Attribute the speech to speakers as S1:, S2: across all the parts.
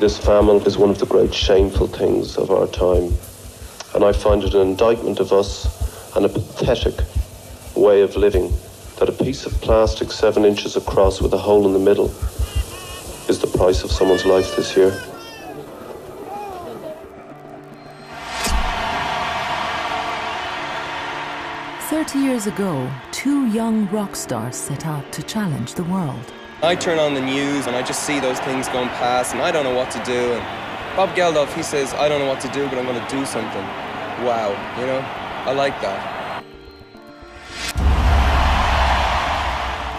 S1: this famine is one of the great shameful things of our time. And I find it an indictment of us and a pathetic way of living that a piece of plastic 7 inches across with a hole in the middle is the price of someone's life this year.
S2: Years ago, 2 young rock stars set out to challenge the world.
S3: I turn on the news and I just see those things going past and I don't know what to do. And Bob Geldof, he says, I don't know what to do, but I'm going to do something. Wow, you know, I like that.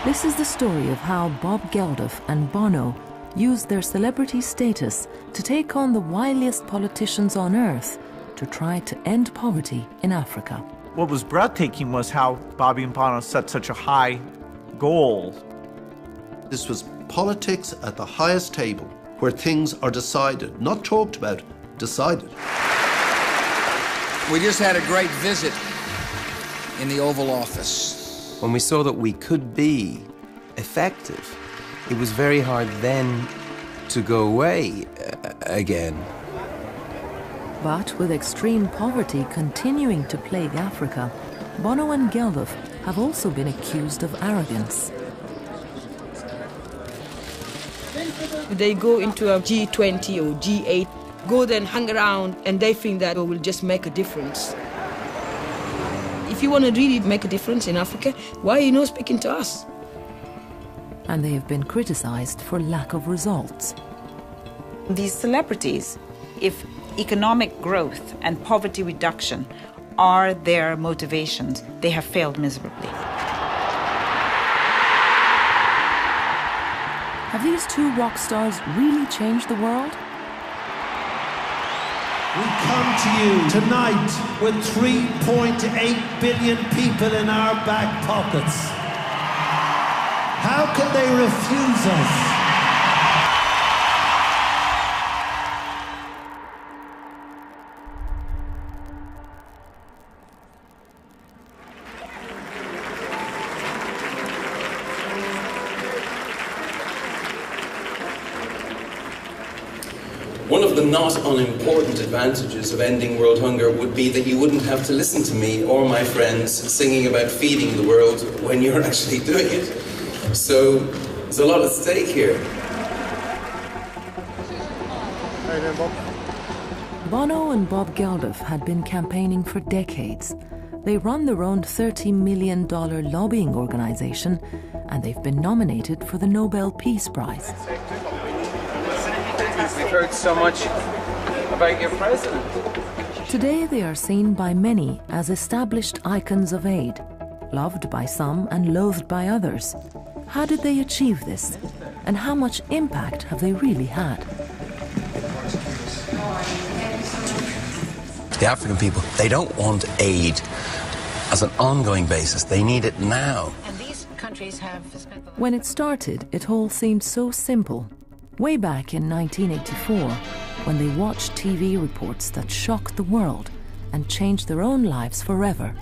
S2: This is the story of how Bob Geldof and Bono used their celebrity status to take on the wiliest politicians on earth to try to end poverty in Africa.
S4: What was breathtaking was how Bobby and Bono set such a high goal.
S5: This was politics at the highest table, where things are decided, not talked about, decided.
S6: We just had a great visit in the Oval Office.
S7: When we saw that we could be effective, it was very hard then to go away again.
S2: But with extreme poverty continuing to plague Africa, Bono and Geldof have also been accused of arrogance.
S8: They go into a G20 or G8, go there and hang around, and they think that it will just make a difference. If you want to really make a difference in Africa, why are you not speaking to us?
S2: And they have been criticized for lack of results.
S9: These celebrities, if economic growth and poverty reduction are their motivations, they have failed miserably.
S2: Have these 2 rock stars really changed the world?
S10: We come to you tonight with 3.8 billion people in our back pockets. How can they refuse us?
S11: One of the not unimportant advantages of ending world hunger would be that you wouldn't have to listen to me or my friends singing about feeding the world when you're actually doing it. So there's a lot at stake here.
S2: Bono and Bob Geldof had been campaigning for decades. They run their own $30 million lobbying organization, and they've been nominated for the Nobel Peace Prize.
S3: We've heard so much about your president.
S2: Today they are seen by many as established icons of aid, loved by some and loathed by others. How did they achieve this? And how much impact have they really had?
S7: The African people, they don't want aid as an ongoing basis. They need it now.
S9: And these countries have...
S2: When it started, it all seemed so simple. Way back in 1984, when they watched TV reports that shocked the world and changed their own lives forever.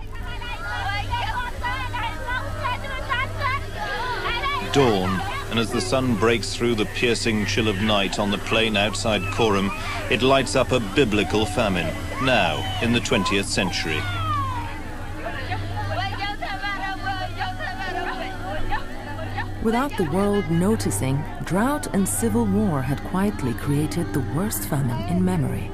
S12: Dawn, and as the sun breaks through the piercing chill of night on the plain outside Coram, it lights up a biblical famine, now in the 20th century.
S2: Without the world noticing, drought and civil war had quietly created the worst famine in memory.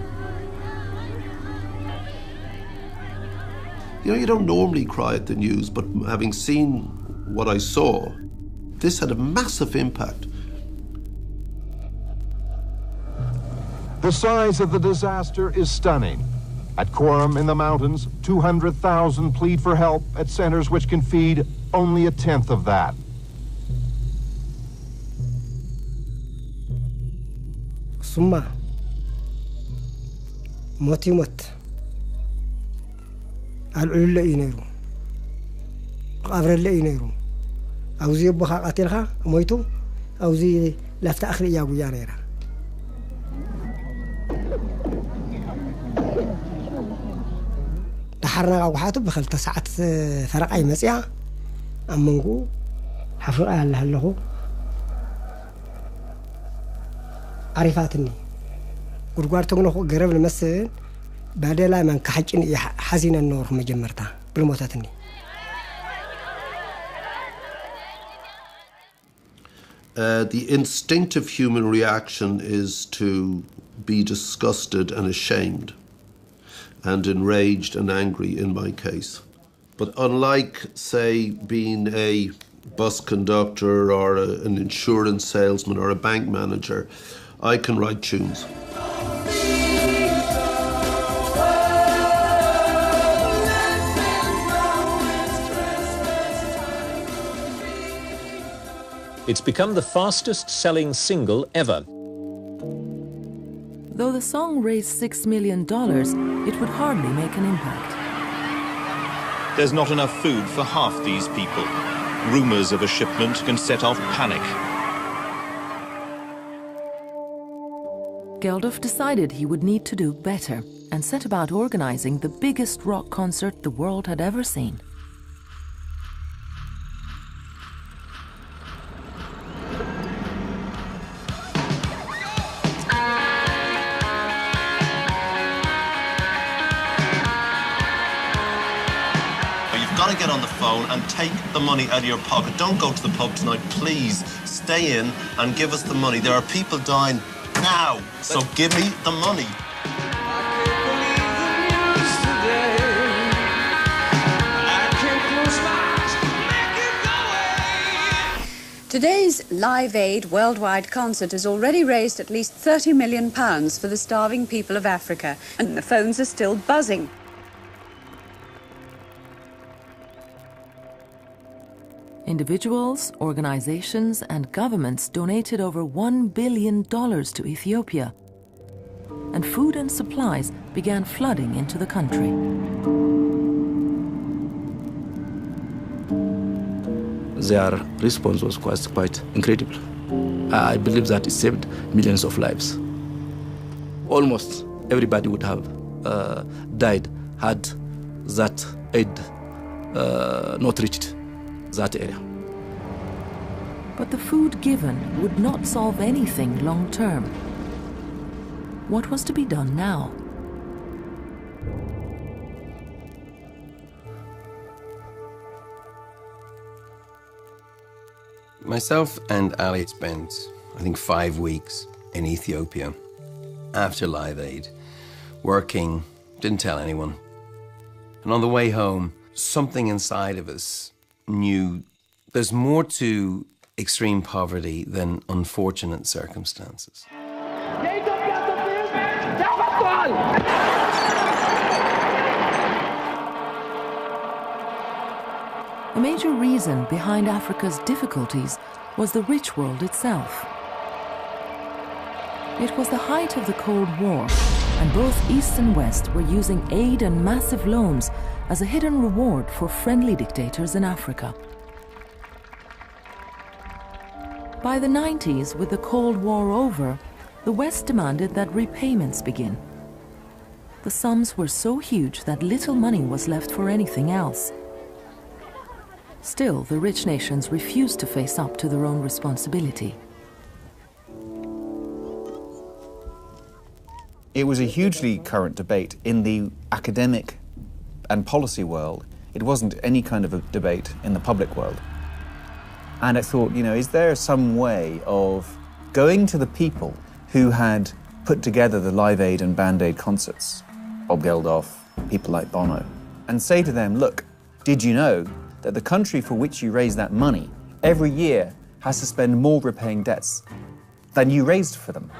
S5: You know, you don't normally cry at the news, but having seen what I saw, this had a massive impact.
S13: The size of the disaster is stunning. At Coram in the mountains, 200,000 plead for help at centers which can feed only a tenth of that.
S14: ثم موت يموت العلو لا ينيرو قبر لا ينيرو أوزي بخا قتلها مويتو أوزي لفت آخر يا أبو يانيرا تحرنا وحاتو بخلت ساعات فرق أي مسيا أمنقو حفر أهل هلهو عرفاتني ጉድጓድ ተግኖ ገረብ ለመስል ባደላ ማን ከሐጭን ሐዚና ኖር መጀመርታ ብልሞታትኒ
S5: The instinctive human reaction is to be disgusted and ashamed and enraged and angry in my case. But unlike, say, being a bus conductor or an insurance salesman or a bank manager, I can write tunes.
S15: It's become the fastest-selling single ever.
S2: Though the song raised $6 million, it would hardly make an impact.
S12: There's not enough food for half these people. Rumours of a shipment can set off panic.
S2: Geldof decided he would need to do better and set about organizing the biggest rock concert the world had ever seen.
S5: Got to get on the phone and take the money out of your pocket. Don't go to the pub tonight, please. Stay in and give us the money. There are people dying now, so give me the money.
S16: Today's Live Aid worldwide concert has already raised at least £30 million for the starving people of Africa, and the phones are still buzzing.
S2: Individuals, organizations, and governments donated over $1 billion to Ethiopia, and food and supplies began flooding into the country.
S17: Their response was quite incredible. I believe that it saved millions of lives. Almost everybody would have died had that aid not reached that area.
S2: But the food given would not solve anything long term. What was to be done now?
S7: Myself and Ali spent, I think, 5 weeks in Ethiopia after Live Aid, working, didn't tell anyone. And on the way home, something inside of us knew there's more to extreme poverty than unfortunate circumstances.
S2: A major reason behind Africa's difficulties was the rich world itself. It was the height of the Cold War, and both East and West were using aid and massive loans as a hidden reward for friendly dictators in Africa. By the 90s, with the Cold War over, the West demanded that repayments begin. The sums were so huge that little money was left for anything else. Still, the rich nations refused to face up to their own responsibility.
S18: It was a hugely current debate in the academic and policy world. It wasn't any kind of a debate in the public world. And I thought, you know, is there some way of going to the people who had put together the Live Aid and Band Aid concerts, Bob Geldof, people like Bono, and say to them, look, did you know that the country for which you raise that money every year has to spend more repaying debts than you raised for them?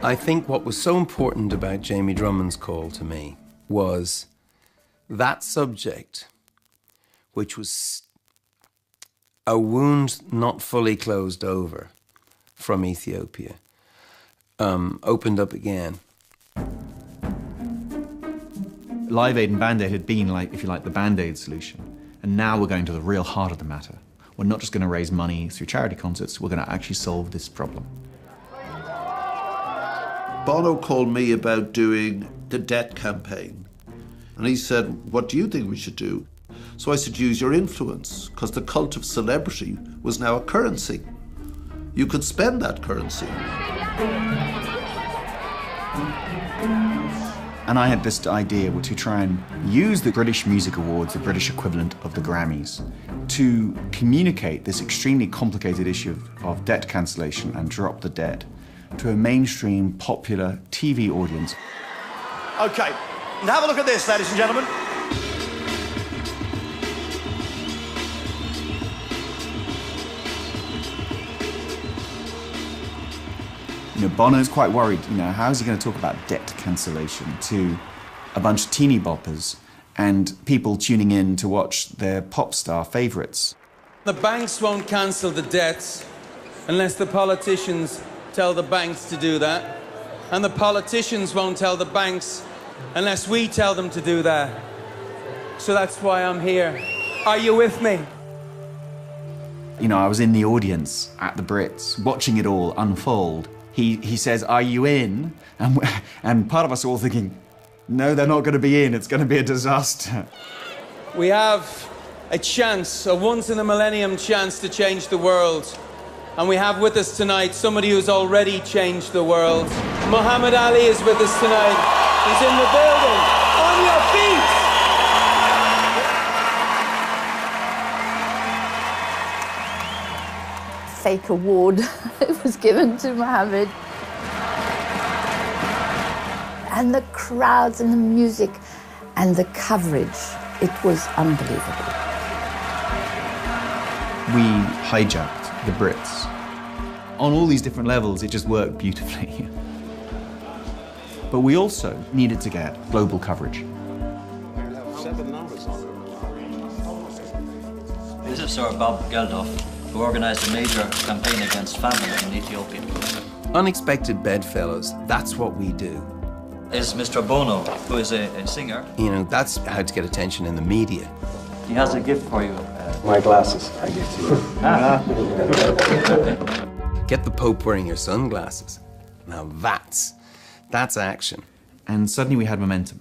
S7: I think what was so important about Jamie Drummond's call to me was that subject, which was a wound not fully closed over from Ethiopia, opened up again.
S19: Live Aid and Band Aid had been, like, if you like, the Band Aid solution. And now we're going to the real heart of the matter. We're not just going to raise money through charity concerts, we're going to actually solve this problem.
S5: Bono called me about doing the debt campaign. And he said, what do you think we should do? So I said, use your influence, because the cult of celebrity was now a currency. you could spend that currency.
S18: And I had this idea to try and use the British Music Awards, the British equivalent of the Grammys, to communicate this extremely complicated issue of debt cancellation and drop the debt to a mainstream, popular TV audience.
S20: OK, and have a look at this, ladies and gentlemen.
S18: You know, Bono's quite worried, you know, how is he going to talk about debt cancellation to a bunch of teeny boppers and people tuning in to watch their pop star favourites?
S11: The banks won't cancel the debts unless the politicians tell the banks to do that. And the politicians won't tell the banks unless we tell them to do that. So that's why I'm here. Are you with me?
S18: You know, I was in the audience at the Brits, watching it all unfold. He says, "Are you in?" And part of us are all thinking, no, they're not going to be in. It's going to be a disaster.
S11: We have a chance, a once-in-a-millennium chance to change the world. And we have with us tonight somebody who's already changed the world. Muhammad Ali is with us tonight. He's in the building. On your feet!
S21: Fake award it was given to Mohammed. And the crowds and the music and the coverage, it was unbelievable.
S18: We hijacked the Brits. On all these different levels, it just worked beautifully. But we also needed to get global coverage.
S22: This is Sir Bob Geldof, who organised a major campaign against famine in Ethiopia.
S7: Unexpected bedfellows, that's what we do.
S22: Is Mr. Bono, who is a singer.
S7: You know, that's how to get attention in the media.
S22: He has a gift for you.
S23: My glasses, I give to you.
S7: Get the Pope wearing your sunglasses. Now that's action.
S18: And suddenly we had momentum.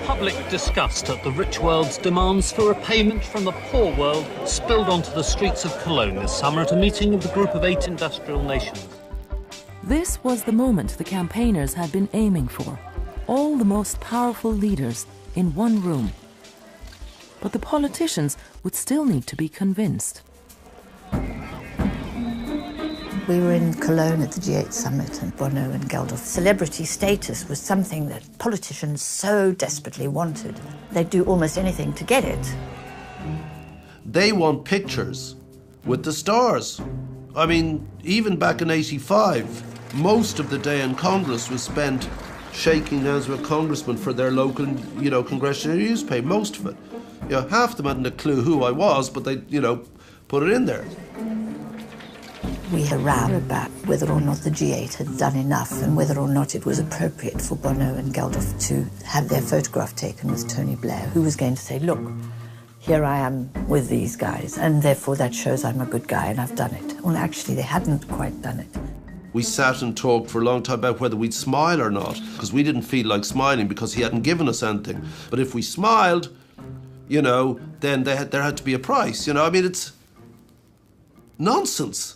S24: Public disgust at the rich world's demands for repayment from the poor world spilled onto the streets of Cologne this summer at a meeting of the Group of 8 industrial nations.
S2: This was the moment the campaigners had been aiming for. All the most powerful leaders in one room. But the politicians would still need to be convinced.
S21: We were in Cologne at the G8 summit, and Bono and Geldof. Celebrity status was something that politicians so desperately wanted. They'd do almost anything to get it.
S5: They want pictures with the stars. I mean, even back in '85, most of the day in Congress was spent shaking hands with congressmen for their local, congressional newspaper, most of it. Half of them hadn't a clue who I was, but they, put it in there.
S21: We had a row about whether or not the G8 had done enough and whether or not it was appropriate for Bono and Geldof to have their photograph taken with Tony Blair, who was going to say, look, here I am with these guys, and therefore that shows I'm a good guy and I've done it. Well, actually, they hadn't quite done it.
S5: We sat and talked for a long time about whether we'd smile or not, because we didn't feel like smiling because he hadn't given us anything. But if we smiled, then there had to be a price. I mean, it's nonsense.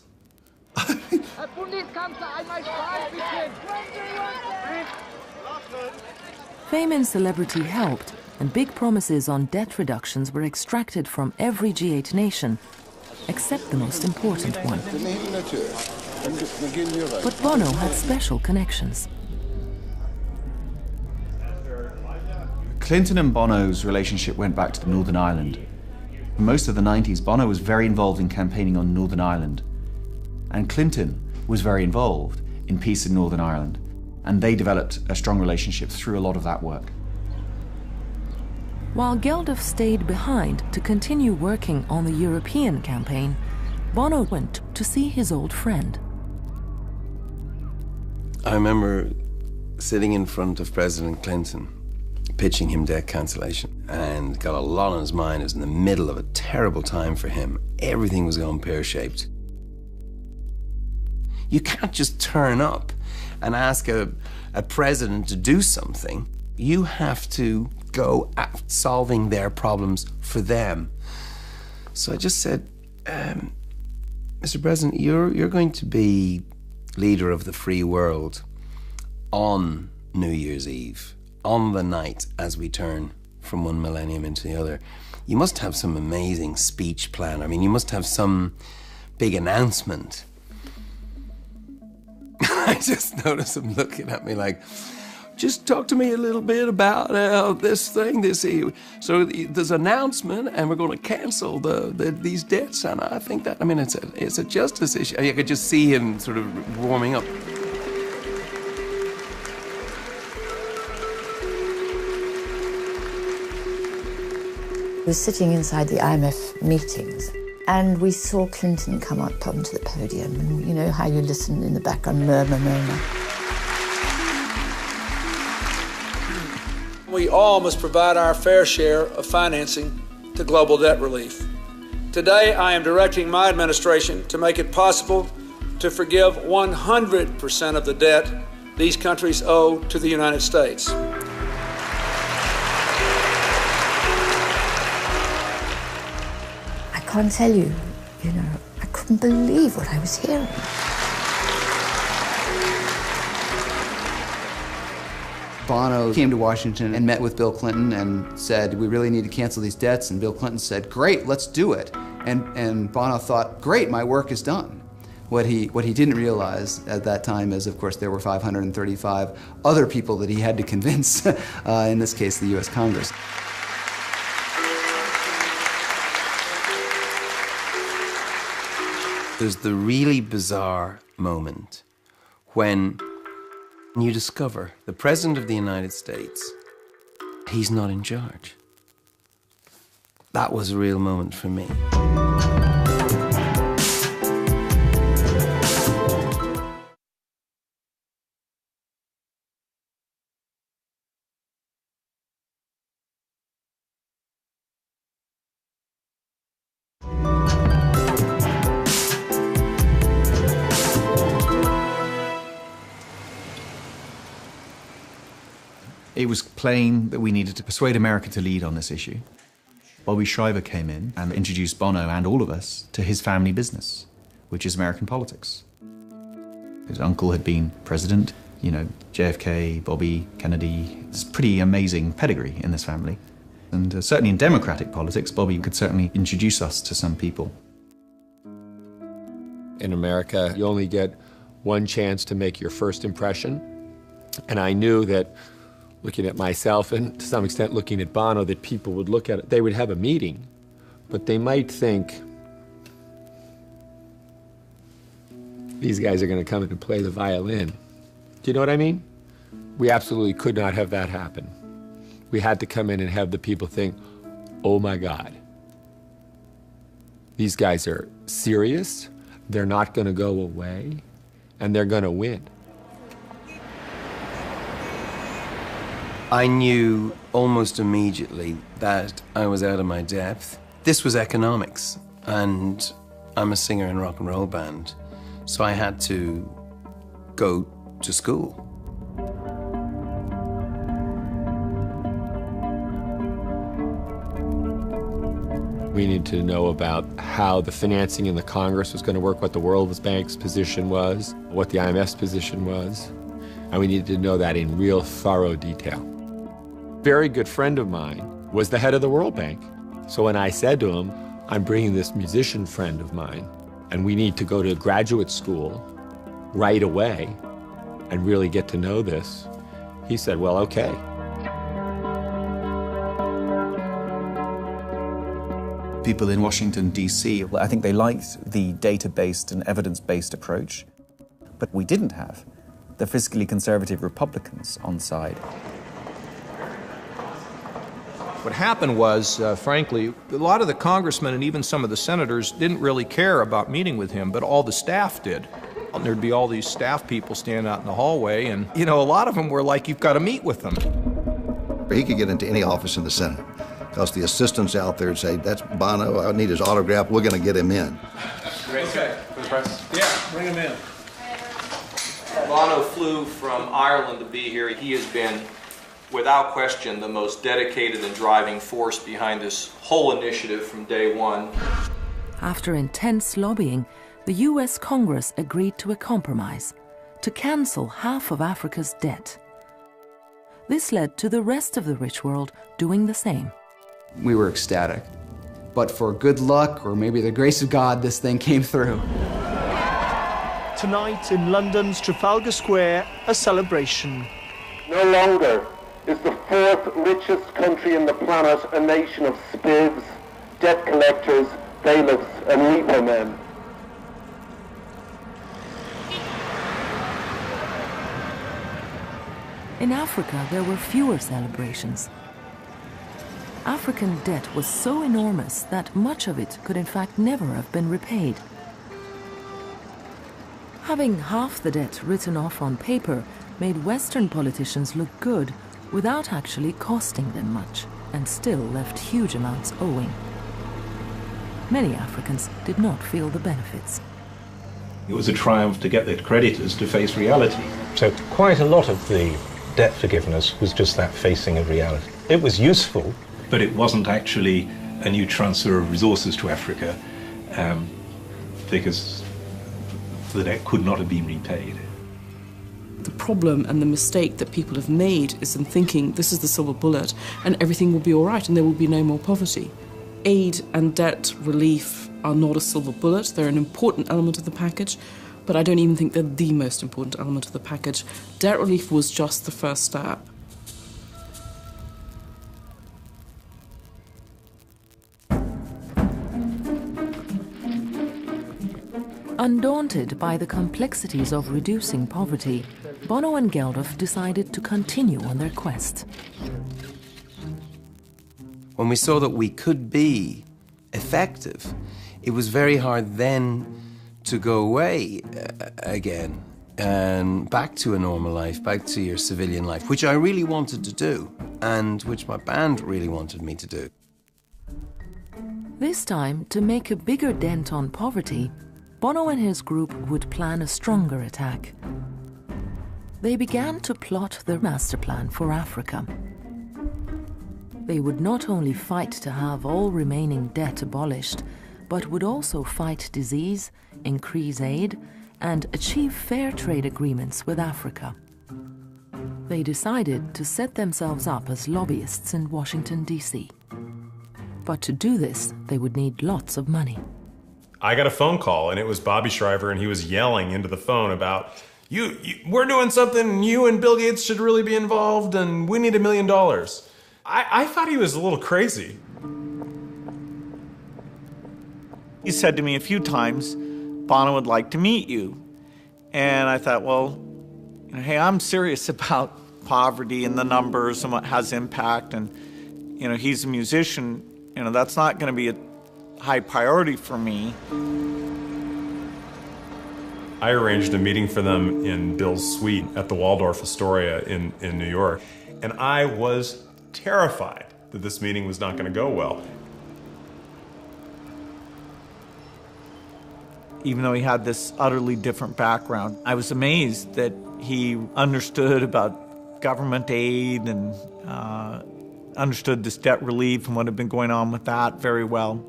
S2: Fame and celebrity helped, and big promises on debt reductions were extracted from every G8 nation, except the most important one. But Bono had special connections.
S18: Clinton and Bono's relationship went back to Northern Ireland. For most of the 90s, Bono was very involved in campaigning on Northern Ireland. And Clinton was very involved in peace in Northern Ireland. And they developed a strong relationship through a lot of that work.
S2: While Geldof stayed behind to continue working on the European campaign, Bono went to see his old friend.
S7: I remember sitting in front of President Clinton, pitching him debt cancellation, and got a lot on his mind. It was in the middle of a terrible time for him. Everything was going pear-shaped. You can't just turn up and ask a president to do something. You have to go at solving their problems for them. So I just said, Mr. President, you're going to be leader of the free world on New Year's Eve, on the night as we turn from one millennium into the other. You must have some amazing speech plan. I mean, you must have some big announcement. I just noticed him looking at me like, just talk to me a little bit about this thing. So there's an announcement, and we're going to cancel these debts. And I think that, I mean, it's a justice issue. I could just see him sort of warming up.
S21: We were sitting inside the IMF meetings, and we saw Clinton come up onto the podium, and you know how you listen in the background, murmur, murmur.
S1: We all must provide our fair share of financing to global debt relief. Today, I am directing my administration to make it possible to forgive 100% of the debt these countries owe to the United States.
S21: I can't tell you, you know, I couldn't believe what I was hearing.
S4: Bono came to Washington and met with Bill Clinton and said, we really need to cancel these debts. And Bill Clinton said, great, let's do it. And Bono thought, great, my work is done. What he didn't realize at that time is, of course, there were 535 other people that he had to convince, in this case, the US Congress.
S7: There's the really bizarre moment when you discover the President of the United States, he's not in charge. That was a real moment for me.
S19: It was plain that we needed to persuade America to lead on this issue. Bobby Schreiber came in and introduced Bono and all of us to his family business, which is American politics. His uncle had been president, you know, JFK, Bobby, Kennedy. It's pretty amazing pedigree in this family. And certainly in democratic politics, Bobby could certainly introduce us to some people.
S6: In America, you only get one chance to make your first impression. And I knew that looking at myself and to some extent looking at Bono, that people would look at it, they would have a meeting, but they might think, these guys are gonna come in and play the violin. Do you know what I mean? We absolutely could not have that happen. We had to come in and have the people think, oh my God, these guys are serious, they're not gonna go away, and they're gonna win.
S7: I knew almost immediately that I was out of my depth. This was economics, and I'm a singer in a rock and roll band, so I had to go to school.
S6: We needed to know about how the financing in the Congress was going to work, what the World Bank's position was, what the IMF's position was, and we needed to know that in real thorough detail. A very good friend of mine was the head of the World Bank. So when I said to him, I'm bringing this musician friend of mine, and we need to go to graduate school right away and really get to know this, he said, well, okay.
S19: People in Washington, D.C.,
S18: I think they liked the data-based and evidence-based approach, but we didn't have the fiscally conservative Republicans on side.
S8: What happened was, frankly, a lot of the congressmen and even some of the senators didn't really care about meeting with him, but all the staff did. And there'd be all these staff people standing out in the hallway, and, you know, a lot of them were like, you've got to meet with them.
S25: He could get into any office in the Senate, because the assistants out there would say, that's Bono, I need his autograph, we're going to get him in.
S26: Okay. For the press?
S8: Yeah, bring him in.
S26: Bono flew from Ireland to be here. He has been
S8: without question, the most dedicated and driving force behind this whole initiative from day one.
S2: After intense lobbying, the US Congress agreed to a compromise to cancel half of Africa's debt. This led to the rest of the rich world doing the same.
S4: We were ecstatic. But for good luck, or maybe the grace of God, this thing came through.
S3: Tonight in London's Trafalgar Square, a celebration.
S9: No longer is the fourth richest country in the planet a nation of spivs, debt collectors, bailiffs, and repo men.
S2: In Africa, there were fewer celebrations. African debt was so enormous that much of it could in fact never have been repaid. Having half the debt written off on paper made Western politicians look good without actually costing them much, and still left huge amounts owing. Many Africans did not feel the benefits.
S10: It was a triumph to get the creditors to face reality.
S13: So quite a lot of the debt forgiveness was just that facing of reality. It was useful,
S10: but it wasn't actually a new transfer of resources to Africa, because the debt could not have been repaid.
S14: The problem and the mistake that people have made is in thinking this is the silver bullet and everything will be all right and there will be no more poverty. Aid and debt relief are not a silver bullet. They're an important element of the package, but I don't even think they're the most important element of the package. Debt relief was just the first step.
S2: Undaunted by the complexities of reducing poverty, Bono and Geldof decided to continue on their quest.
S7: When we saw that we could be effective, it was very hard then to go away again and back to a normal life, back to your civilian life, which I really wanted to do and which my band really wanted me to do.
S2: This time, to make a bigger dent on poverty, Bono and his group would plan a stronger attack. They began to plot their master plan for Africa. They would not only fight to have all remaining debt abolished, but would also fight disease, increase aid, and achieve fair trade agreements with Africa. They decided to set themselves up as lobbyists in Washington, D.C. But to do this, they would need lots of money.
S15: I got a phone call, and it was Bobby Shriver, and he was yelling into the phone about, we're doing something, you and Bill Gates should really be involved, and we need $1 million. I thought he was a little crazy.
S3: He said to me a few times, Bono would like to meet you. And I thought, well, hey, I'm serious about poverty and the numbers and what has impact, and he's a musician, that's not going to be a high priority for me.
S15: I arranged a meeting for them in Bill's suite at the Waldorf Astoria in New York, and I was terrified that this meeting was not going to go well.
S3: Even though he had this utterly different background, I was amazed that he understood about government aid and understood this debt relief and what had been going on with that very well.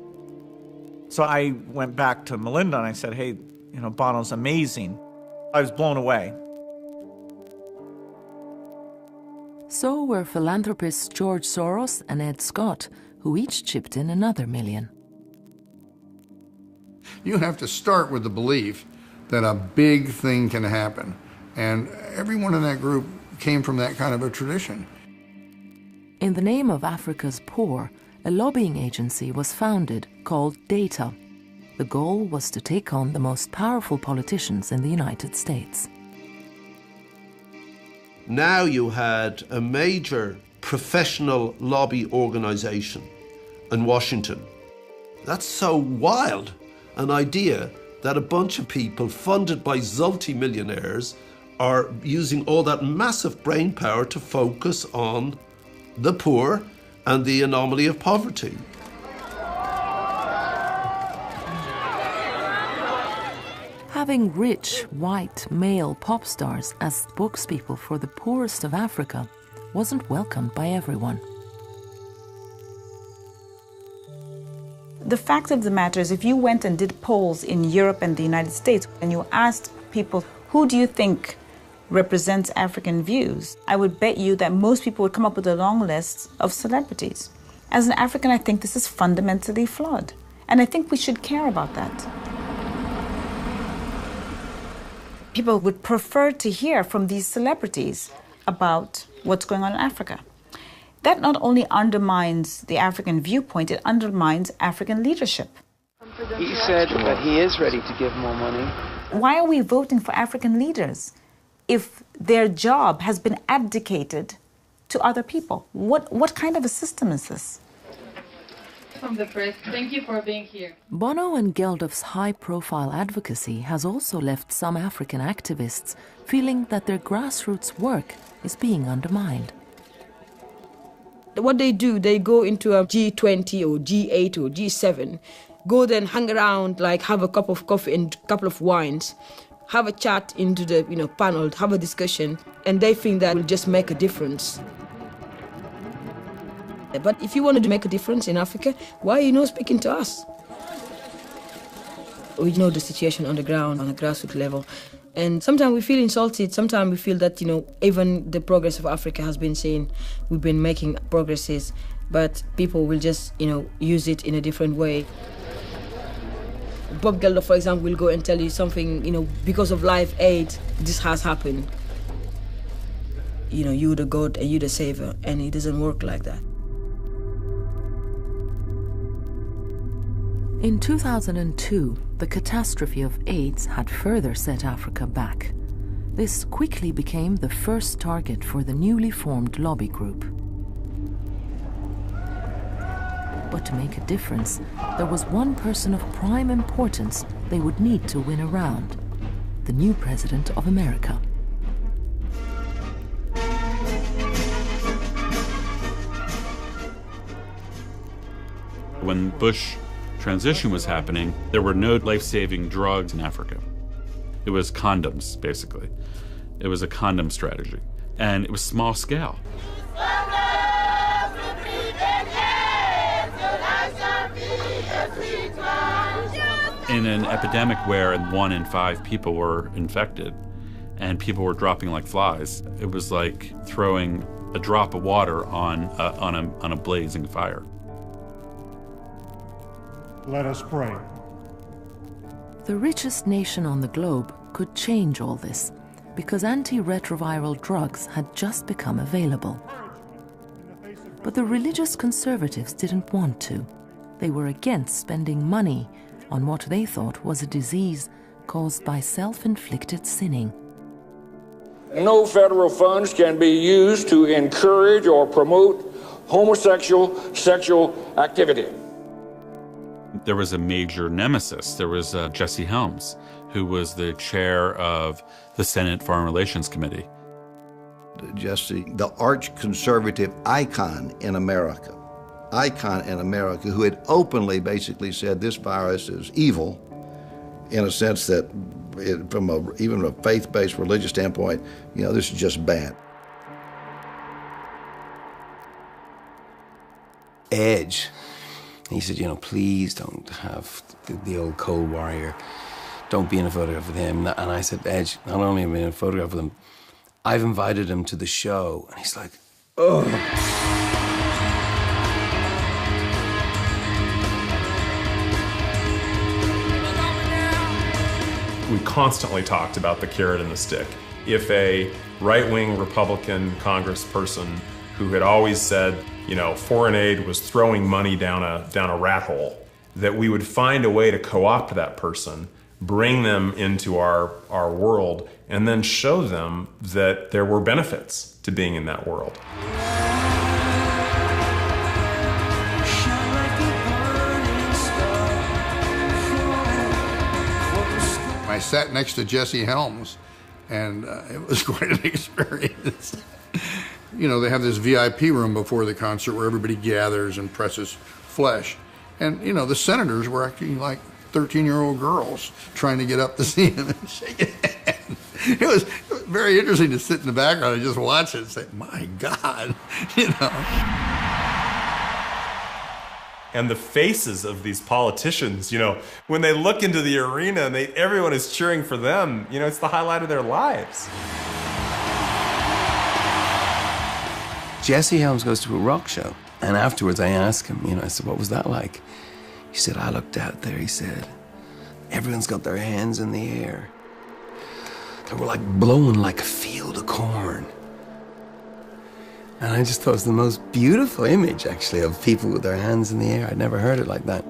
S3: So I went back to Melinda and I said, hey, Bono's amazing. I was blown away.
S2: So were philanthropists George Soros and Ed Scott, who each chipped in another $1 million.
S27: You have to start with the belief that a big thing can happen. And everyone in that group came from that kind of a tradition.
S2: In the name of Africa's poor, a lobbying agency was founded called DATA. The goal was to take on the most powerful politicians in the United States.
S5: Now you had a major professional lobby organization in Washington. That's so wild, an idea that a bunch of people funded by multi-millionaires are using all that massive brain power to focus on the poor and the anomaly of poverty.
S2: Having rich, white, male pop stars as spokespeople for the poorest of Africa wasn't welcomed by everyone.
S11: The fact of the matter is, if you went and did polls in Europe and the United States, and you asked people, who do you think represents African views, I would bet you that most people would come up with a long list of celebrities. As an African, I think this is fundamentally flawed. And I think we should care about that. People would prefer to hear from these celebrities about what's going on in Africa. That not only undermines the African viewpoint, it undermines African leadership.
S12: He said that he is ready to give more money.
S11: Why are we voting for African leaders if their job has been abdicated to other people? What kind of a system is this?
S16: From the press, thank you for being here.
S2: Bono and Geldof's high-profile advocacy has also left some African activists feeling that their grassroots work is being undermined.
S14: What they do, they go into a G20 or G8 or G7, go then hang around, like have a cup of coffee and a couple of wines, have a chat into the panel, have a discussion, and they think that will just make a difference. But if you want to make a difference in Africa, why are you not speaking to us? We know the situation on the ground, on a grassroots level. And sometimes we feel insulted, sometimes we feel that, even the progress of Africa has been seen. We've been making progresses, but people will just, use it in a different way. Bob Geldof, for example, will go and tell you something, because of Live Aid, this has happened. You're the God and you're the savior, and it doesn't work like that.
S2: In 2002, the catastrophe of AIDS had further set Africa back. This quickly became the first target for the newly formed lobby group. But to make a difference, there was one person of prime importance they would need to win around: the new president of America.
S17: When Bush transition was happening, there were no life-saving drugs in Africa. It was condoms, basically. It was a condom strategy, and it was small scale. In an epidemic where 1 in 5 people were infected and people were dropping like flies, it was like throwing a drop of water on a blazing fire.
S20: Let us pray.
S2: The richest nation on the globe could change all this because antiretroviral drugs had just become available. But the religious conservatives didn't want to. They were against spending money on what they thought was a disease caused by self-inflicted sinning.
S22: No federal funds can be used to encourage or promote homosexual sexual activity.
S17: There was a major nemesis. There was Jesse Helms, who was the chair of the Senate Foreign Relations Committee.
S25: Jesse, the arch-conservative icon in America, who had openly basically said this virus is evil, in a sense that from even a faith-based religious standpoint, this is just bad.
S7: Edge. He said, please don't have the old Cold Warrior. Don't be in a photograph with him. And I said, Edge, not only am I in a photograph with him, I've invited him to the show. And he's like, oh.
S15: We constantly talked about the carrot and the stick. If a right-wing Republican congressperson who had always said, foreign aid was throwing money down a rat hole, that we would find a way to co-opt that person, bring them into our world, and then show them that there were benefits to being in that world.
S27: I sat next to Jesse Helms, and it was quite an experience. They have this VIP room before the concert where everybody gathers and presses flesh. And, the senators were acting like 13-year-old girls trying to get up to see him and shake his hand. It was very interesting to sit in the background and just watch it and say, my God, you know.
S15: And the faces of these politicians, you know, when they look into the arena and everyone is cheering for them, you know, it's the highlight of their lives.
S7: Jesse Helms goes to a rock show, and afterwards I asked him, you know, I said, what was that like? He said, I looked out there, he said, everyone's got their hands in the air. They were like blowing like a field of corn. And I just thought it was the most beautiful image, actually, of people with their hands in the air. I'd never heard it like that.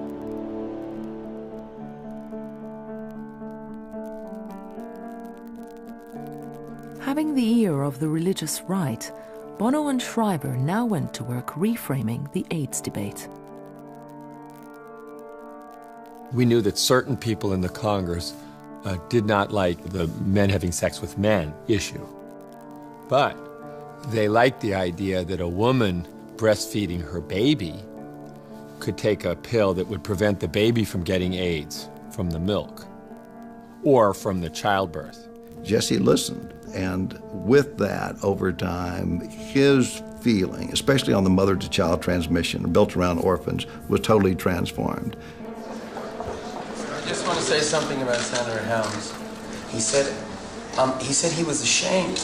S2: Having the ear of the religious right, Bono and Shriver now went to work reframing the AIDS debate.
S1: We knew that certain people in the Congress did not like the men having sex with men issue. But they liked the idea that a woman breastfeeding her baby could take a pill that would prevent the baby from getting AIDS from the milk or from the childbirth.
S25: Jesse listened, and with that, over time, his feeling, especially on the mother-to-child transmission built around orphans, was totally transformed.
S7: I just want to say something about Senator Helms. He said he was ashamed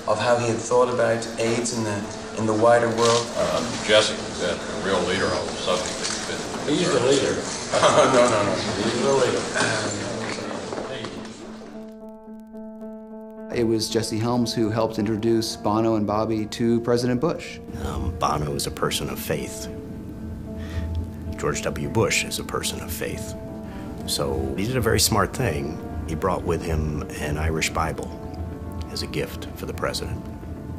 S7: of how he had thought about AIDS in the wider world.
S6: Jesse is a real leader of the subject.
S1: He's the leader.
S6: No.
S1: He's the leader.
S4: It was Jesse Helms who helped introduce Bono and Bobby to President Bush.
S19: Bono is a person of faith. George W. Bush is a person of faith. So he did a very smart thing. He brought with him an Irish Bible as a gift for the president.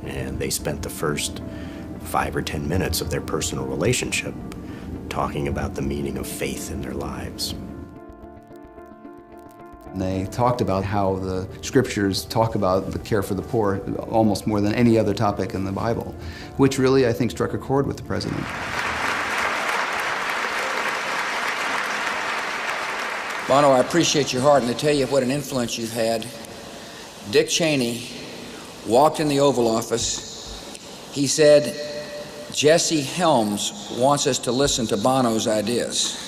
S19: And they spent the first 5 or 10 minutes of their personal relationship talking about the meaning of faith in their lives.
S4: And they talked about how the scriptures talk about the care for the poor almost more than any other topic in the Bible, which really, I think, struck a chord with the president.
S20: Bono, I appreciate your heart, and to tell you what an influence you've had, Dick Cheney walked in the Oval Office. He said, Jesse Helms wants us to listen to Bono's ideas.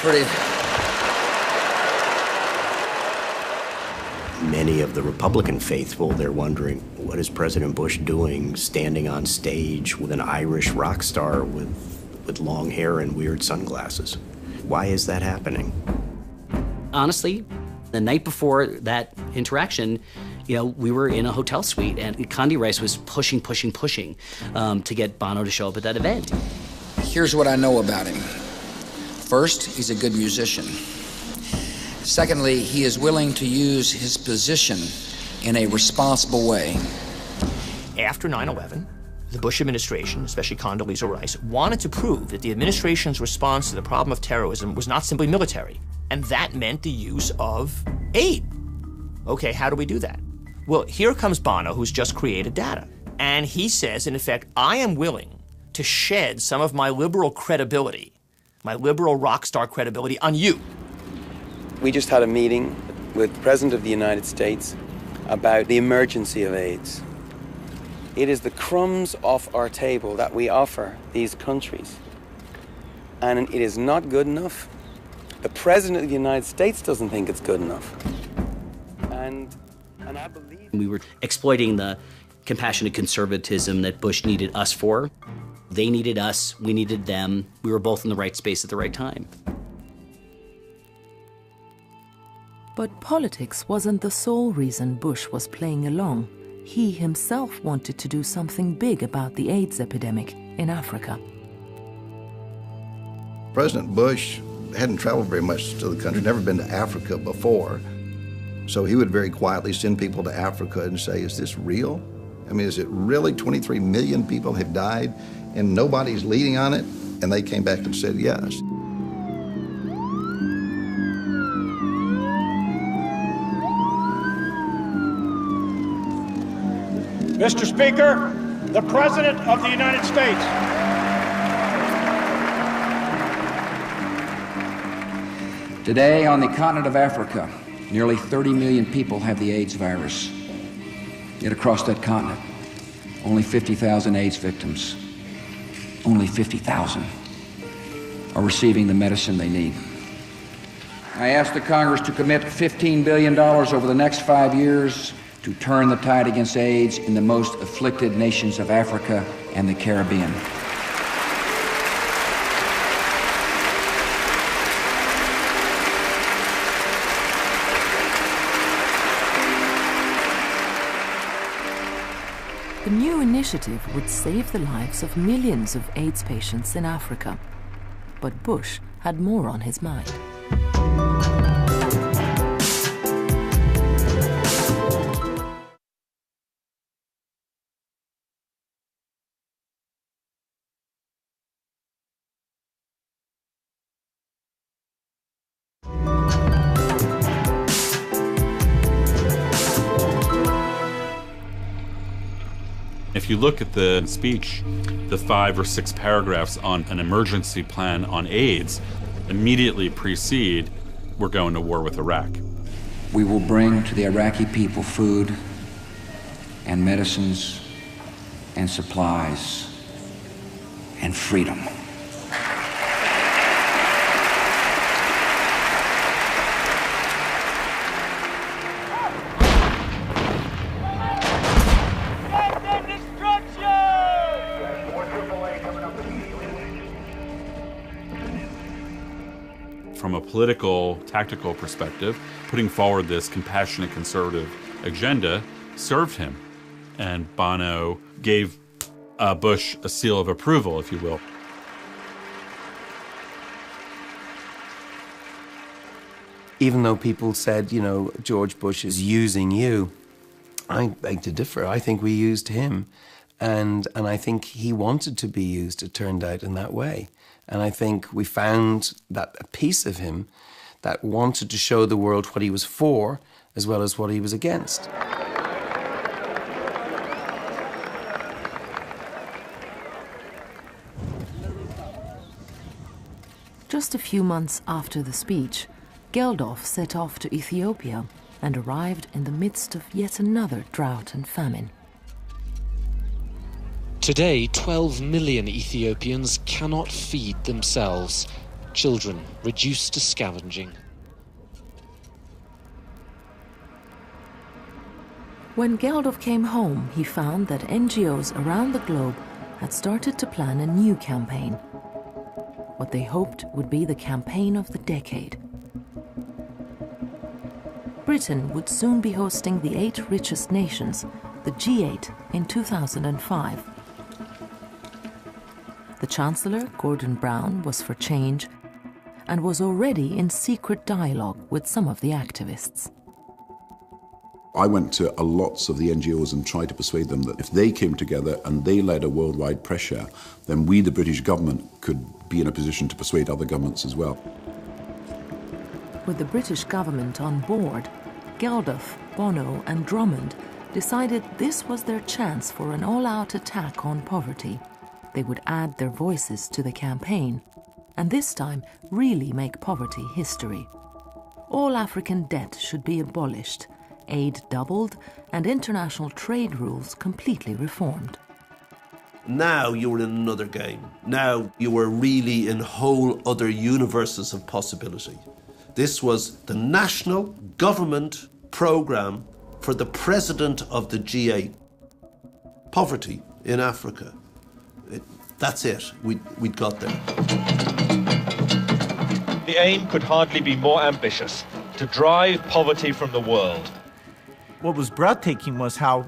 S20: Pretty.
S19: Many of the Republican faithful, they're wondering, what is President Bush doing standing on stage with an Irish rock star with long hair and weird sunglasses? Why is that happening?
S21: Honestly, the night before that interaction, you know, we were in a hotel suite and Condi Rice was pushing to get Bono to show up at that event.
S20: Here's what I know about him. First, he's a good musician. Secondly, he is willing to use his position in a responsible way.
S23: After 9/11, the Bush administration, especially Condoleezza Rice, wanted to prove that the administration's response to the problem of terrorism was not simply military, and that meant the use of aid. Okay, how do we do that? Well, here comes Bono, who's just created data, and he says, in effect, I am willing to shed some of my liberal credibility, my liberal rock star credibility, on you.
S7: We just had a meeting with the President of the United States about the emergency of AIDS. It is the crumbs off our table that we offer these countries. And it is not good enough. The President of the United States doesn't think it's good enough. And I believe...
S21: We were exploiting the compassionate conservatism that Bush needed us for. They needed us, we needed them. We were both in the right space at the right time.
S2: But politics wasn't the sole reason Bush was playing along. He himself wanted to do something big about the AIDS epidemic in Africa.
S25: President Bush hadn't traveled very much to the country, never been to Africa before. So he would very quietly send people to Africa and say, is this real? I mean, is it really 23 million people have died and nobody's leading on it? And they came back and said yes.
S24: Mr. Speaker, the President of the United States.
S20: Today, on the continent of Africa, nearly 30 million people have the AIDS virus. Yet across that continent, only 50,000 AIDS victims, only 50,000, are receiving the medicine they need. I ask the Congress to commit $15 billion over the next 5 years to turn the tide against AIDS in the most afflicted nations of Africa and the Caribbean.
S2: The new initiative would save the lives of millions of AIDS patients in Africa. But Bush had more on his mind.
S17: If you look at the speech, the 5 or 6 paragraphs on an emergency plan on AIDS immediately precede, we're going to war with Iraq.
S20: We will bring to the Iraqi people food and medicines and supplies and freedom.
S17: From a political, tactical perspective, putting forward this compassionate conservative agenda served him. And Bono gave Bush a seal of approval, if you will.
S7: Even though people said, you know, George Bush is using you, I beg to differ. I think we used him. And I think he wanted to be used, it turned out, in that way. And I think we found that a piece of him that wanted to show the world what he was for as well as what he was against.
S2: Just a few months after the speech, Geldof set off to Ethiopia and arrived in the midst of yet another drought and famine.
S3: Today, 12 million Ethiopians cannot feed themselves. Children reduced to scavenging.
S2: When Geldof came home, he found that NGOs around the globe had started to plan a new campaign. What they hoped would be the campaign of the decade. Britain would soon be hosting the 8 richest nations, the G8, in 2005. The Chancellor, Gordon Brown, was for change and was already in secret dialogue with some of the activists.
S8: I went to lots of the NGOs and tried to persuade them that if they came together and they led a worldwide pressure, then we, the British government, could be in a position to persuade other governments as well.
S2: With the British government on board, Geldof, Bono and Drummond decided this was their chance for an all-out attack on poverty. They would add their voices to the campaign, and this time really make poverty history. All African debt should be abolished, aid doubled, and international trade rules completely reformed.
S5: Now you were in another game. Now you were really in whole other universes of possibility. This was the national government program for the president of the G8. Poverty in Africa. That's it. We'd got there.
S24: The aim could hardly be more ambitious, to drive poverty from the world.
S9: What was breathtaking was how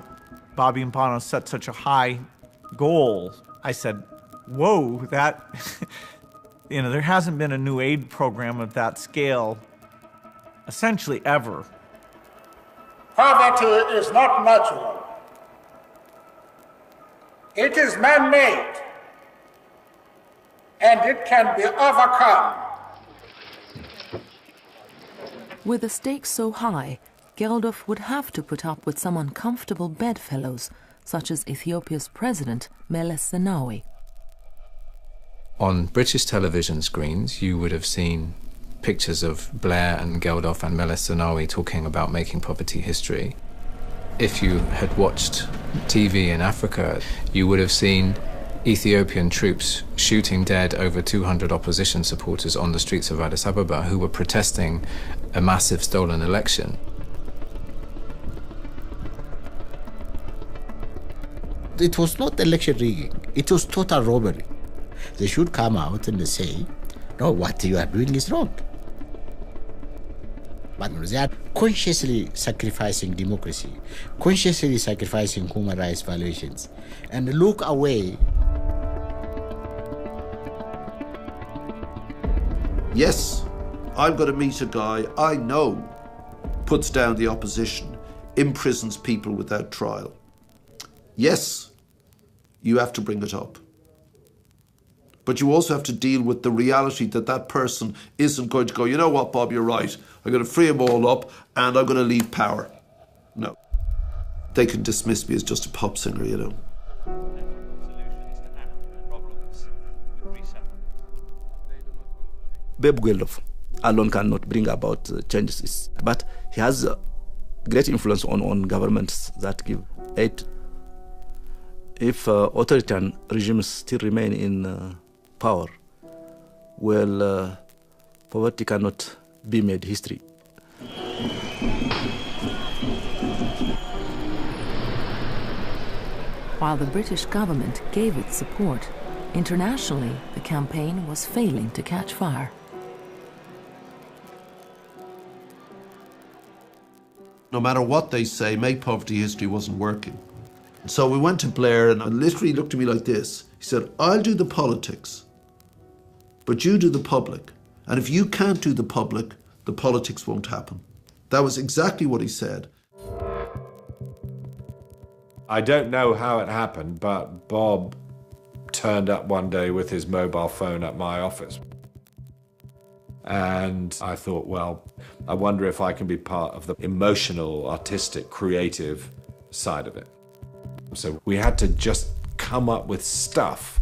S9: Bobby and Bono set such a high goal. I said, whoa, that, there hasn't been a new aid program of that scale essentially ever.
S24: Poverty is not natural. It is man-made, and it can be overcome.
S2: With the stakes so high, Geldof would have to put up with some uncomfortable bedfellows, such as Ethiopia's president, Meles Zenawi.
S10: On British television screens, you would have seen pictures of Blair and Geldof and Meles Zenawi talking about making poverty history. If you had watched TV in Africa, you would have seen Ethiopian troops shooting dead over 200 opposition supporters on the streets of Addis Ababa who were protesting a massive stolen election.
S11: It was not election rigging, it was total robbery. They should come out and say, no, what you are doing is wrong. But they are consciously sacrificing democracy, consciously sacrificing human rights violations, and look away.
S5: Yes, I'm going to meet a guy I know puts down the opposition, imprisons people without trial. Yes, you have to bring it up. But you also have to deal with the reality that that person isn't going to go, you know what, Bob, you're right. I'm going to free them all up and I'm going to leave power. No. They can dismiss me as just a pop singer, you know.
S12: Bob Geldof alone cannot bring about changes, but he has great influence on governments that give aid. If authoritarian regimes still remain in power, well, poverty cannot be made history.
S2: While the British government gave its support, internationally the campaign was failing to catch fire.
S5: No matter what they say, Make Poverty History wasn't working. So we went to Blair and literally looked at me like this. He said, I'll do the politics, but you do the public. And if you can't do the public, the politics won't happen. That was exactly what he said.
S1: I don't know how it happened, but Bob turned up one day with his mobile phone at my office. And I thought, well, I wonder if I can be part of the emotional, artistic, creative side of it. So we had to just come up with stuff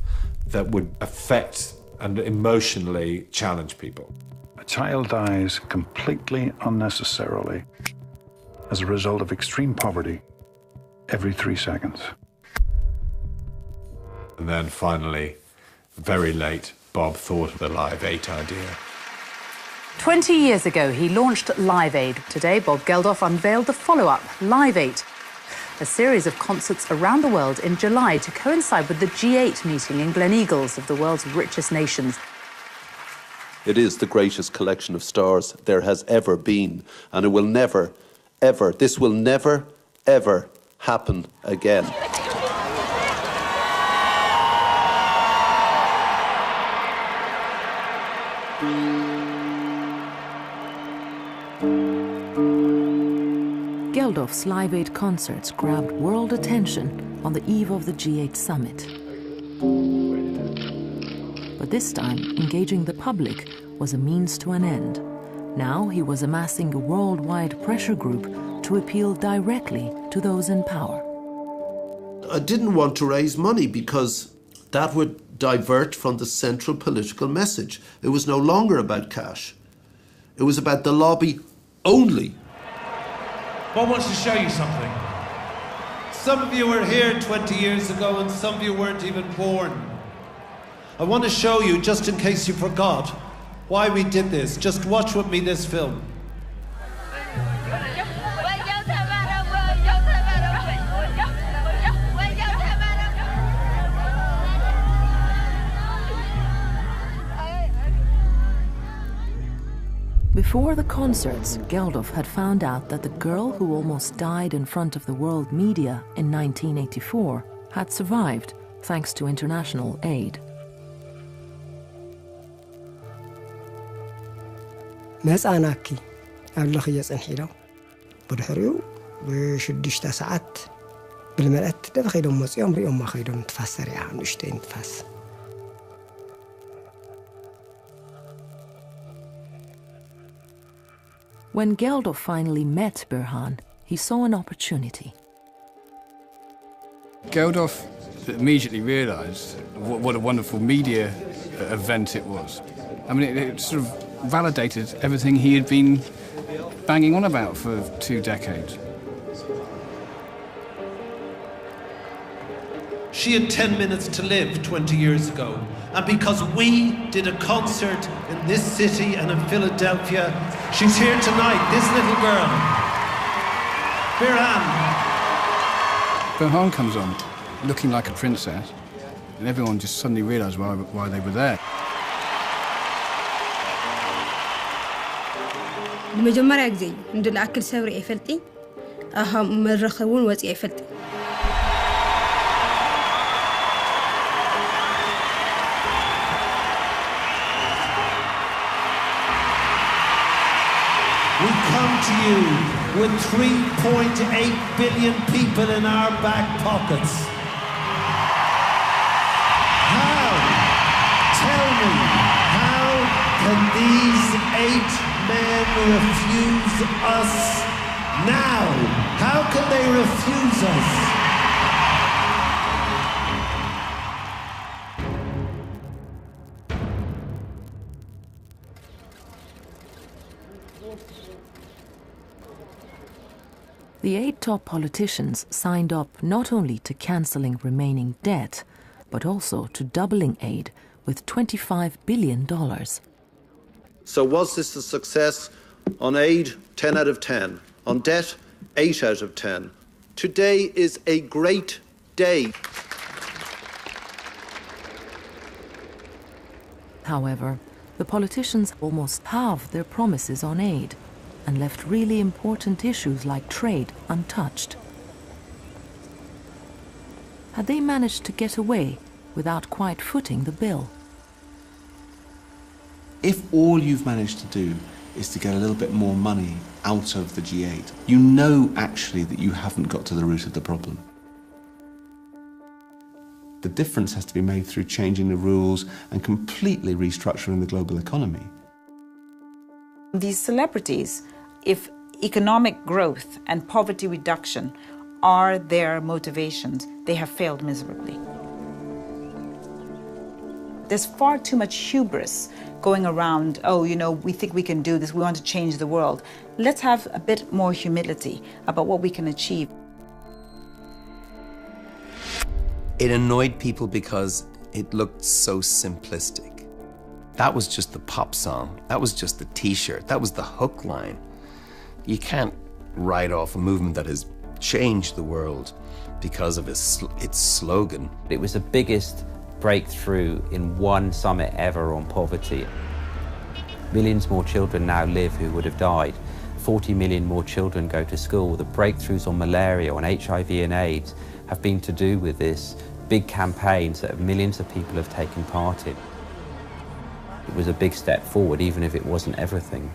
S1: that would affect and emotionally challenge people.
S13: A child dies completely unnecessarily as a result of extreme poverty every 3 seconds.
S1: And then finally, very late, Bob thought of the Live 8 idea.
S16: 20 years ago, he launched Live Aid. Today, Bob Geldof unveiled the follow-up, Live 8, a series of concerts around the world in July to coincide with the G8 meeting in Gleneagles of the world's richest nations.
S5: It is the greatest collection of stars there has ever been, and it will never, ever, this will never, ever happen again.
S2: Geldof's Live Aid concerts grabbed world attention on the eve of the G8 summit. But this time, engaging the public was a means to an end. Now he was amassing a worldwide pressure group to appeal directly to those in power.
S5: I didn't want to raise money because that would divert from the central political message. It was no longer about cash. It was about the lobby only.
S18: Bob wants to show you something. Some of you were here 20 years ago and some of you weren't even born. I want to show you, just in case you forgot, why we did this. Just watch with me this film.
S2: Before the concerts, Geldof had found out that the girl who almost died in front of the world media in 1984 had survived thanks to international aid.
S26: መፃናኪ ኣለኺ የፅንሒሎም ብድሕሪኡ ብ6 ሰዓት ብልመልአት ደበ ኸይዶም መፅኦም ሪኦም ኸይዶም ትፋሰር እያ ንእሽተይ ንትፋስ
S2: When Geldof finally met Burhan, he saw an opportunity.
S28: Geldof immediately realised what a wonderful media event it was. I mean, it sort of validated everything he had been banging on about for 2 decades.
S18: She had 10 minutes to live 20 years ago. And because we did a concert in this city and in Philadelphia, she's here tonight, this little girl. Birhan.
S28: Birhan comes on, looking like a princess, and everyone just suddenly realised why they were there.
S4: لمجمرة جزي عند الأكل سوري أفلتي أهم مرخون وزي أفلتي.
S18: We come to you with 3.8 billion people in our back pockets. How, tell me, how can these 8 men refuse us now? How can they refuse us?
S2: The 8 top politicians signed up not only to cancelling remaining debt, but also to doubling aid with $25 billion.
S5: So was this a success? On aid, 10 out of 10. On debt, 8 out of 10. Today is a great day.
S2: However, the politicians almost halved their promises on aid and left really important issues like trade untouched. Had they managed to get away without quite footing the bill?
S6: If all you've managed to do is to get a little bit more money out of the G8, you know actually that you haven't got to the root of the problem. The difference has to be made through changing the rules and completely restructuring the global economy.
S14: These celebrities, if economic growth and poverty reduction are their motivations, they have failed miserably. There's far too much hubris going around, oh, you know, we think we can do this, we want to change the world. Let's have a bit more humility about what we can achieve.
S7: It annoyed people because it looked so simplistic. That was just the pop song. That was just the t-shirt. That was the hook line. You can't write off a movement that has changed the world because of its slogan.
S15: It was the biggest breakthrough in one summit ever on poverty. Millions more children now live who would have died. 40 million more children go to school. The breakthroughs on malaria, on HIV and AIDS have been to do with this big campaigns that millions of people have taken part in. It was a big step forward, even if it wasn't everything.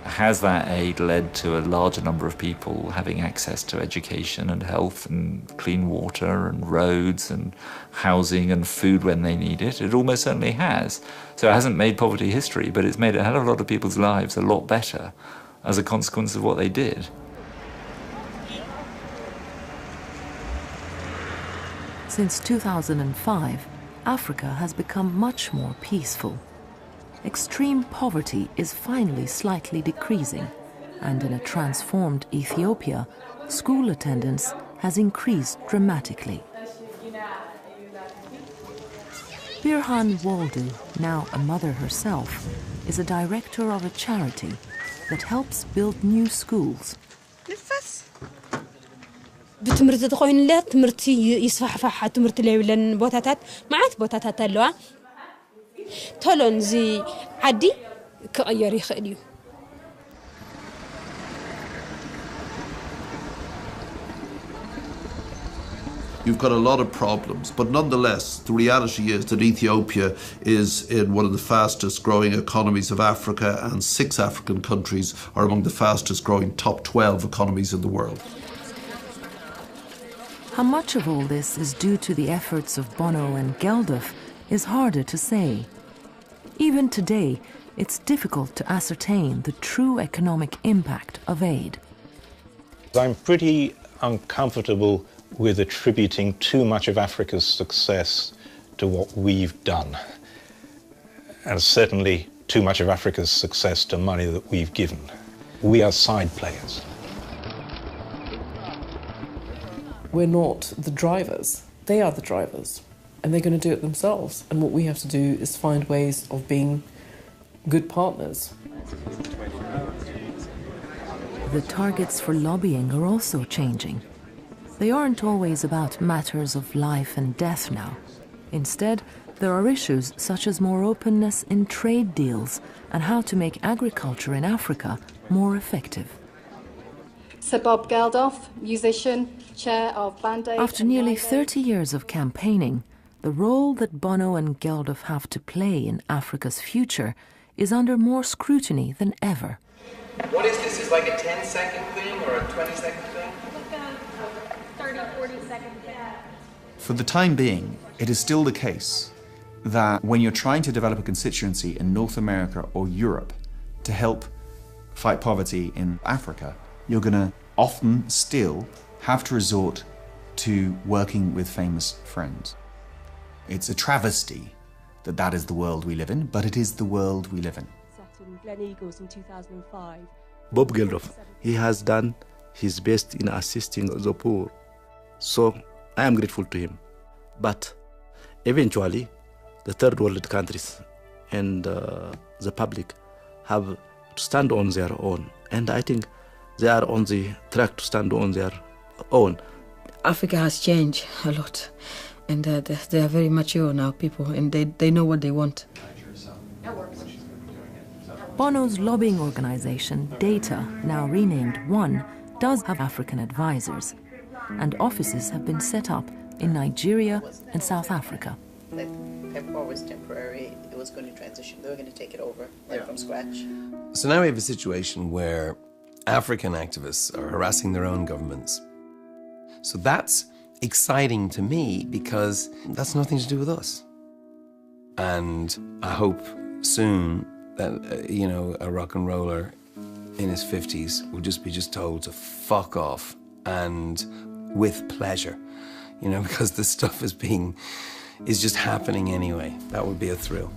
S19: Has that aid led to a larger number of people having access to education and health and clean water and roads and housing and food when they need it? It almost certainly has. So it hasn't made poverty history, but it's made a hell of a lot of people's lives a lot better as a consequence of what they did.
S2: Since 2005, Africa has become much more peaceful. Extreme poverty is finally slightly decreasing, and in a transformed Ethiopia, school attendance has increased dramatically. Birhan Waldu, now a mother herself, is a director of a charity that helps build new schools.
S4: بتمرت تخوين لا تمرتي يصفح تمرت لي ولن بوتاتات معات بوتاتات اللوا تلون زي عدي كأيري خليو.
S5: You've got a lot of problems, but nonetheless, the reality is that Ethiopia is in one of the fastest growing economies of Africa, and 6 African countries are among the fastest growing top 12 economies in the world.
S2: How much of all this is due to the efforts of Bono and Geldof is harder to say. Even today, it's difficult to ascertain the true economic impact of aid.
S22: I'm pretty uncomfortable with attributing too much of Africa's success to what we've done.
S13: and certainly too much of Africa's success to money that we've given. We are side players.
S3: We're not the drivers. They are the drivers, and they're going to do it themselves. And what we have to do is find ways of being good partners.
S2: The targets for lobbying are also changing. They aren't always about matters of life and death now. Instead, there are issues such as more openness in trade deals and how to make agriculture in Africa more effective.
S8: Sir Bob Geldof, musician, chair of Band Aid.
S2: After nearly 30 years of campaigning, the role that Bono and Geldof have to play in Africa's future is under more scrutiny than ever.
S17: What is this? Is like a 10-second thing or a 20-second thing?
S8: Like a 30, 40-second thing.
S20: For the time being, it is still the case that when you're trying to develop a constituency in North America or Europe to help fight poverty in Africa, you're going to often still have to resort to working with famous friends. It's a travesty that that is the world we live in, but it is the world we live in.
S8: Set in Glen Eagles in 2005.
S12: Bob Geldof, he has done his best in assisting the poor. So I am grateful to him. But eventually, the third world countries and the public have to stand on their own. And I think they are on the track to stand on their own.
S21: Africa has changed a lot. And they are very mature now, people, and they know what they want.
S2: Bono's lobbying organization, Data, now renamed One, does have African advisors, and offices have been set up in Nigeria and South Africa.
S23: Like PEPFAR was temporary, it was going to transition, they were going to take it over, like from scratch.
S7: So now we have a situation where African activists are harassing their own governments. So that's exciting to me because that's nothing to do with us. And I hope soon that, you know, a rock and roller in his 50s will just be told to fuck off, and with pleasure, you know, because this stuff is just happening anyway. That would be a thrill.